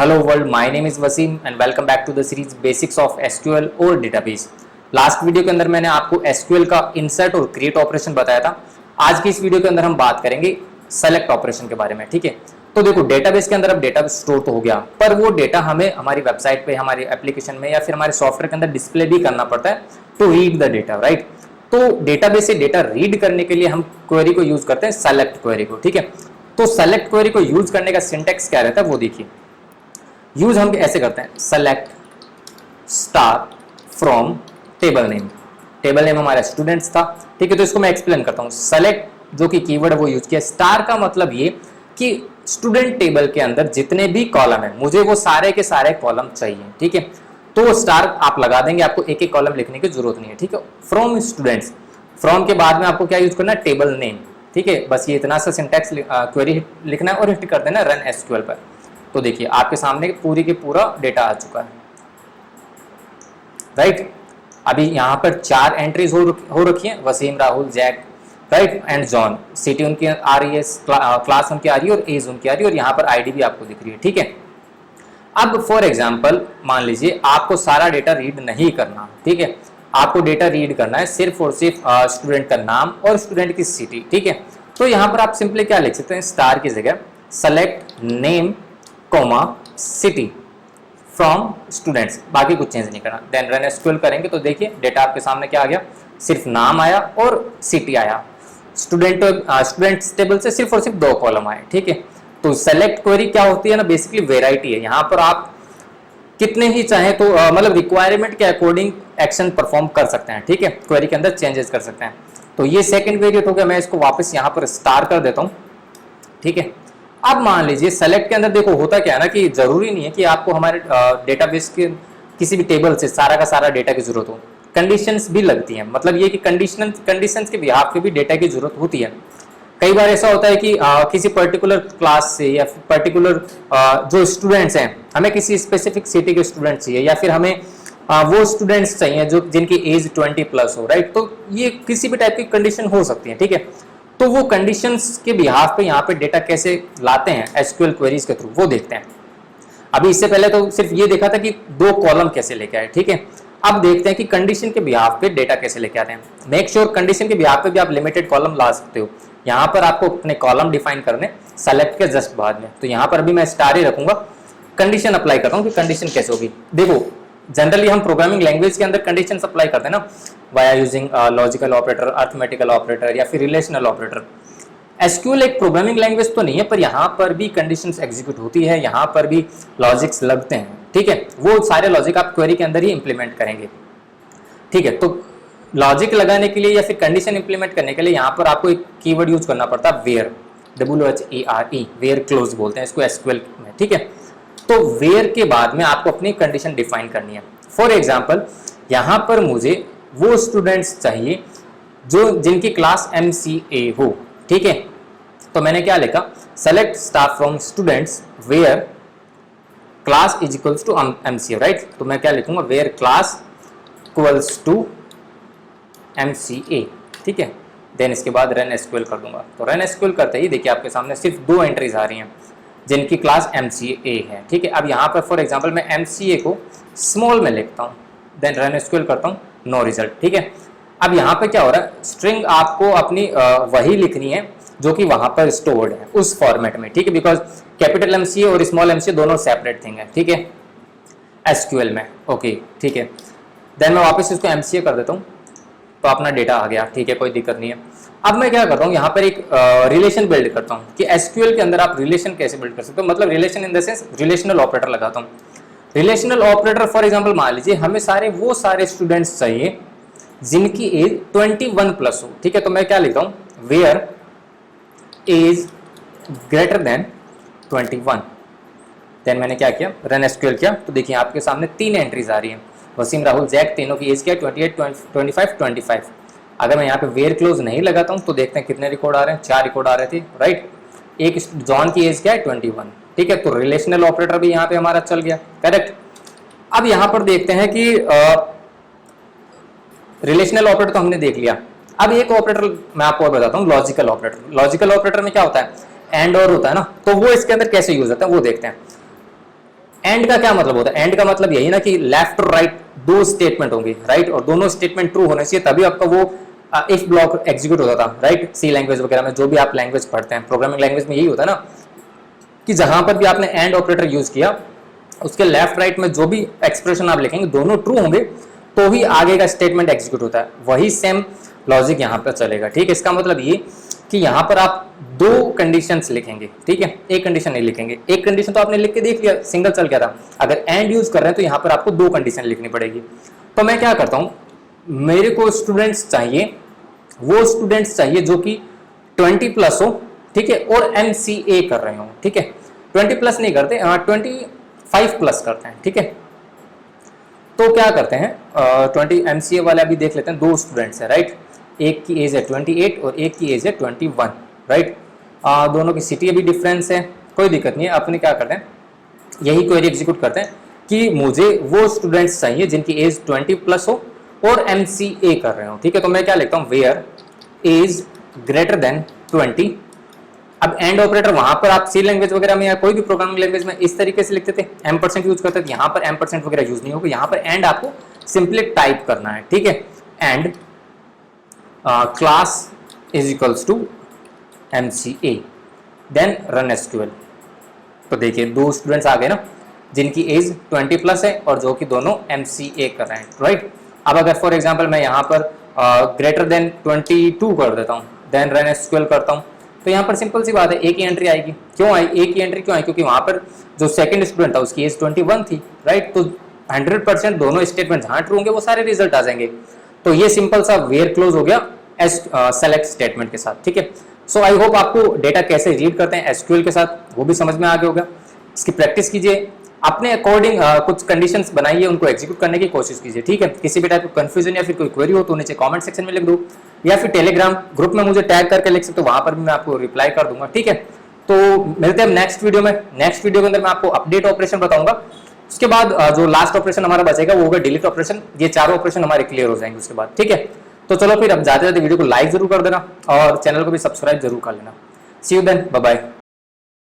Hello world, my name is Wasim and welcome back to the series Basics of SQL और Database। Last video के अंदर मैंने आपको SQL का insert और क्रिएट ऑपरेशन बताया था। आज की इस वीडियो के अंदर हम बात करेंगे सेलेक्ट ऑपरेशन के बारे में। ठीक है, तो देखो डेटाबेस के अंदर अब डेटा स्टोर तो हो गया, पर वो डेटा हमें हमारी वेबसाइट पे, हमारी एप्लीकेशन में या फिर हमारे सॉफ्टवेयर के अंदर डिस्प्ले भी करना पड़ता है to read the data, right. तो डेटाबेस से डेटा रीड करने के लिए हम क्वेरी को यूज करते हैं, सेलेक्ट क्वेरी को। ठीक है, तो सेलेक्ट क्वेरी को यूज करने का सिंटेक्स क्या रहता है वो देखिए। यूज हम ऐसे करते हैं, select star from table name. Table name हमारा स्टूडेंट्स था, ठीक है। तो इसको मैं एक्सप्लेन करता हूं। सेलेक्ट जो कि कीवर्ड वो यूज किया। स्टार का मतलब ये कि स्टूडेंट टेबल के अंदर जितने भी कॉलम है मुझे वो सारे के सारे कॉलम चाहिए, ठीक है। तो स्टार आप लगा देंगे, आपको एक एक कॉलम लिखने की जरूरत नहीं है, ठीक है। फ्रॉम स्टूडेंट्स, फ्रॉम के बाद में आपको क्या यूज करना है, टेबल नेम, ठीक है। बस ये इतना सा सिंटैक्स क्वेरी लिखना है और हिट कर देना रन एसक्यूएल पर। तो देखिए आपके सामने पूरी के पूरा डेटा आ चुका है, राइट। अभी यहाँ पर 4 एंट्रीज हो रखी हैं, Wasim, Rahul, Jack, right, and John. City उनकी आ रही है, क्लास उनकी आ रही है और एज उनकी आ रही है, और यहाँ पर आईडी भी आपको दिख रही है, ठीक है। अब फॉर एग्जाम्पल मान लीजिए आपको सारा डेटा रीड नहीं करना, ठीक है। आपको डेटा रीड करना है सिर्फ और सिर्फ स्टूडेंट का नाम और स्टूडेंट की सिटी, ठीक है। तो यहाँ पर आप सिंपली क्या लिख सकते हैं, स्टार की जगह select name comma city from students, बाकी कुछ चेंज नहीं करना। देन रन एसक्यूएल करेंगे तो देखिए डेटा आपके सामने क्या आ गया, सिर्फ नाम आया और सिटी आया। स्टूडेंट्स टेबल से सिर्फ और सिर्फ 2 कॉलम आए, ठीक है। तो सेलेक्ट क्वेरी क्या होती है ना, बेसिकली वेराइटी है। यहाँ पर आप कितने ही चाहें तो मतलब रिक्वायरमेंट के अकॉर्डिंग एक्शन परफॉर्म कर सकते हैं, ठीक है। क्वेरी के अंदर चेंजेस कर सकते हैं। तो ये सेकंड वेरिएट हो गया। मैं इसको वापस यहाँ पर स्टार कर देता हूँ, ठीक है। अब मान लीजिए सेलेक्ट के अंदर देखो होता क्या है ना कि जरूरी नहीं है कि आपको हमारे डेटाबेस के किसी भी टेबल से सारा का सारा डेटा की जरूरत हो। कंडीशंस भी लगती हैं, मतलब ये कि कंडीशंस के बिहाफ पे भी डेटा की जरूरत होती है। कई बार ऐसा होता है कि किसी पर्टिकुलर क्लास से या पर्टिकुलर जो स्टूडेंट्स हैं, हमें किसी स्पेसिफिक सिटी के स्टूडेंट्स चाहिए, या फिर हमें वो स्टूडेंट्स चाहिए जो जिनकी एज 20+ हो, राइट। तो ये किसी भी टाइप की कंडीशन हो सकती है, ठीक है। तो वो कंडीशंस के बिहाफ पे यहाँ पे डेटा कैसे लाते हैं एसक्यूएल क्वेरीज के थ्रू, वो देखते हैं। अभी इससे पहले तो सिर्फ ये देखा था कि 2 कॉलम कैसे लेके आए, ठीक है। अब देखते हैं कि कंडीशन के बिहाफ पे डेटा कैसे लेके आते हैं। मेक श्योर कंडीशन के बिहाफ पे भी आप लिमिटेड कॉलम ला सकते हो। यहाँ पर आपको अपने कॉलम डिफाइन करने सेलेक्ट के जस्ट बाद में, तो यहाँ पर अभी मैं स्टार ही रखूंगा। कंडीशन अप्लाई करता हूँ कि कंडीशन कैसे होगी। देखो जनरली हम प्रोग्रामिंग लैंग्वेज के अंदर कंडीशन अप्लाई करते हैं ना, via using logical operator, arithmetical operator या फिर रिलेशनल ऑपरेटर। एसक्यूएल एक प्रोग्रामिंग लैंग्वेज तो नहीं है, पर यहाँ पर भी कंडीशंस एग्जीक्यूट होती है, यहाँ पर भी लॉजिक्स लगते हैं, ठीक है। वो सारे लॉजिक आप क्वेरी के अंदर ही इंप्लीमेंट करेंगे, ठीक है। तो लॉजिक लगाने के लिए या फिर कंडीशन इंप्लीमेंट करने के लिए यहाँ पर आपको एक कीवर्ड यूज करना पड़ता है, वेयर, WHERE, वेयर क्लोज बोलते हैं इसको एसक्यूएल में, ठीक है। तो वेयर के बाद में आपको अपनी कंडीशन डिफाइन करनी है। फॉर एग्जाम्पल यहाँ पर मुझे वो स्टूडेंट्स चाहिए जो जिनकी क्लास MCA हो, ठीक है। तो मैंने क्या लिखा, select star from students where class is equals to MCA, right. तो मैं क्या लिखूंगा, where class equals to MCA, ठीक है। देन इसके बाद रन एसक्यूएल कर दूंगा। तो रन एसक्यूएल करते ही देखिए आपके सामने सिर्फ 2 एंट्रीज आ रही हैं जिनकी क्लास MCA है, ठीक है। अब यहाँ पर फॉर एग्जांपल मैं MCA को स्मॉल में लिखता हूँ, देन रन एसक्यूएल करता हूँ, नो रिजल्ट, ठीक है। अब यहाँ पे क्या हो रहा है, स्ट्रिंग आपको अपनी वही लिखनी है जो कि वहां पर स्टोर्ड है उस फॉर्मेट में, ठीक है। बिकॉज कैपिटल MCA और स्मॉल MCA दोनों सेपरेट थिंग है, ठीक है, एसक्यूएल में, ओके, ठीक है। देन मैं वापस इसको MCA कर देता हूँ, तो अपना डेटा आ गया, ठीक है, कोई दिक्कत नहीं है। अब मैं क्या करता हूँ, यहाँ पर एक रिलेशन बिल्ड करता हूँ कि एसक्यूएल के अंदर आप रिलेशन कैसे बिल्ड कर सकते हो। मतलब relation in the sense relational operator लगाता हूँ। रिलेशनल ऑपरेटर फॉर एग्जांपल मान लीजिए हमें वो सारे स्टूडेंट्स चाहिए जिनकी एज 21+ हो, ठीक है। तो मैं क्या लिखता हूँ, where age greater than 21। Then मैंने क्या किया, रन एसक्यूएल किया, तो देखिए आपके सामने 3 एंट्रीज आ रही हैं। वसीम, राहुल, जैक, तीनों की एज क्या है, 28, 25। अगर मैं यहाँ पे वेयर क्लोज नहीं लगाता हूँ तो देखते हैं कितने रिकॉर्ड आ रहे हैं, 4 रिकॉर्ड आ रहे थे, राइट। एक जॉन की एज क्या है, 21, ठीक है। तो रिलेशनल ऑपरेटर भी यहाँ पे हमारा चल गया, करेक्ट। अब यहाँ पर देखते हैं कि रिलेशनल ऑपरेटर तो हमने देख लिया। अब एक ऑपरेटर मैं आपको और बताता हूँ, लॉजिकल ऑपरेटर। लॉजिकल ऑपरेटर में क्या होता है, एंड और होता है ना, तो वो इसके अंदर कैसे यूज होता है वो देखते हैं। एंड का क्या मतलब होता है? एंड का मतलब यही ना कि लेफ्ट और राइट दो स्टेटमेंट होंगे, राइट, और दोनों स्टेटमेंट ट्रू होने चाहिए, तभी आपका वो इफ ब्लॉक एग्जीक्यूट होता था, राइट। सी लैंग्वेज वगैरह में जो भी आप लैंग्वेज पढ़ते हैं, प्रोग्रामिंग लैंग्वेज में यही होता है ना कि जहां पर भी आपने एंड ऑपरेटर यूज किया, उसके लेफ्ट राइट में जो भी एक्सप्रेशन आप लिखेंगे दोनों ट्रू होंगे तो ही आगे का स्टेटमेंट एग्जीक्यूट होता है। वही सेम लॉजिक यहाँ पर चलेगा, ठीक है। इसका मतलब ये कि यहाँ पर आप दो कंडीशंस लिखेंगे, ठीक है, एक कंडीशन नहीं लिखेंगे। एक कंडीशन तो आपने लिख के देख लिया, सिंगल चल गया था। अगर एंड यूज कर रहे हैं तो यहाँ पर आपको दो कंडीशन लिखनी पड़ेगी। तो मैं क्या करता हूँ, मेरे को स्टूडेंट्स चाहिए, वो स्टूडेंट्स चाहिए जो कि 20+ हो, ठीक है, और MCA कर रहे हो, ठीक है। 20+ नहीं करते, 25+ करते हैं, ठीक है। तो क्या करते हैं, 20 MCA वाले अभी देख लेते हैं। दो स्टूडेंट्स हैं, राइट, एक की एज है 28 और एक की एज है 21, राइट। दोनों की सिटी अभी डिफरेंस है, कोई दिक्कत नहीं है। अपने क्या करते हैं, यही क्वेरी एग्जीक्यूट करते हैं कि मुझे वो स्टूडेंट्स चाहिए जिनकी एज 20+ हो और MCA कर रहे हो, ठीक है। तो मैं क्या लिखता हूँ, वेयर एज ग्रेटर देन 20। अब एंड ऑपरेटर वहां पर आप सी लैंग्वेज वगैरह में या कोई भी प्रोग्रामिंग लैंग्वेज में इस तरीके से लिखते थे, M% यूज करते थे। यहाँ पर M% वगैरह यूज नहीं होगा, यहाँ पर एंड आपको सिंपली टाइप करना है, ठीक है। And class is equals to MCA, then run SQL। तो देखिए दो स्टूडेंट्स आ गए ना जिनकी एज 20+ है और जो कि दोनों MCA कर रहे हैं, राइट। अब अगर फॉर एग्जांपल मैं यहाँ पर ग्रेटर देन 22 कर देता हूँ, देन रन SQL करता हूँ, तो यहाँ पर सिंपल सी बात है, एक ही एंट्री आएगी। क्यों आई एक ही एंट्री, क्यों आई? क्योंकि वहाँ पर जो सेकंड स्टूडेंट था उसकी एज 21 थी, राइट। तो 100% दोनों स्टेटमेंट जहाँ ट्रू होंगे वो सारे रिजल्ट आ जाएंगे। तो ये सिंपल सा वेयर क्लोज हो गया सेलेक्ट स्टेटमेंट के साथ, ठीक है। सो आई होप आपको डेटा कैसे रीड करते हैं SQL के साथ वो भी समझ में आ गया होगा। इसकी प्रैक्टिस कीजिए, अपने अकॉर्डिंग कुछ कंडीशंस बनाइए, उनको एग्जीक्यूट करने की कोशिश कीजिए, ठीक है। किसी भी टाइप का कंफ्यूजन या फिर कोई क्वेरी हो तो नीचे कमेंट सेक्शन में लिख दो, या फिर टेलीग्राम ग्रुप में मुझे टैग करके लिख सकते हो, वहां पर भी मैं आपको रिप्लाई कर दूंगा, ठीक है। तो मिलते हैं नेक्स्ट वीडियो में। नेक्स्ट वीडियो के अंदर मैं आपको अपडेट ऑपरेशन बताऊंगा। उसके बाद जो लास्ट ऑपरेशन हमारा बचेगा वो होगा डिलीट ऑपरेशन। ये चारों ऑपरेशन हमारे क्लियर हो जाएंगे उसके बाद, ठीक है। तो चलो फिर अब जाते जाते वीडियो को लाइक जरूर कर देना और चैनल को भी सब्सक्राइब जरूर कर लेना। सी यू देन, बाय बाय।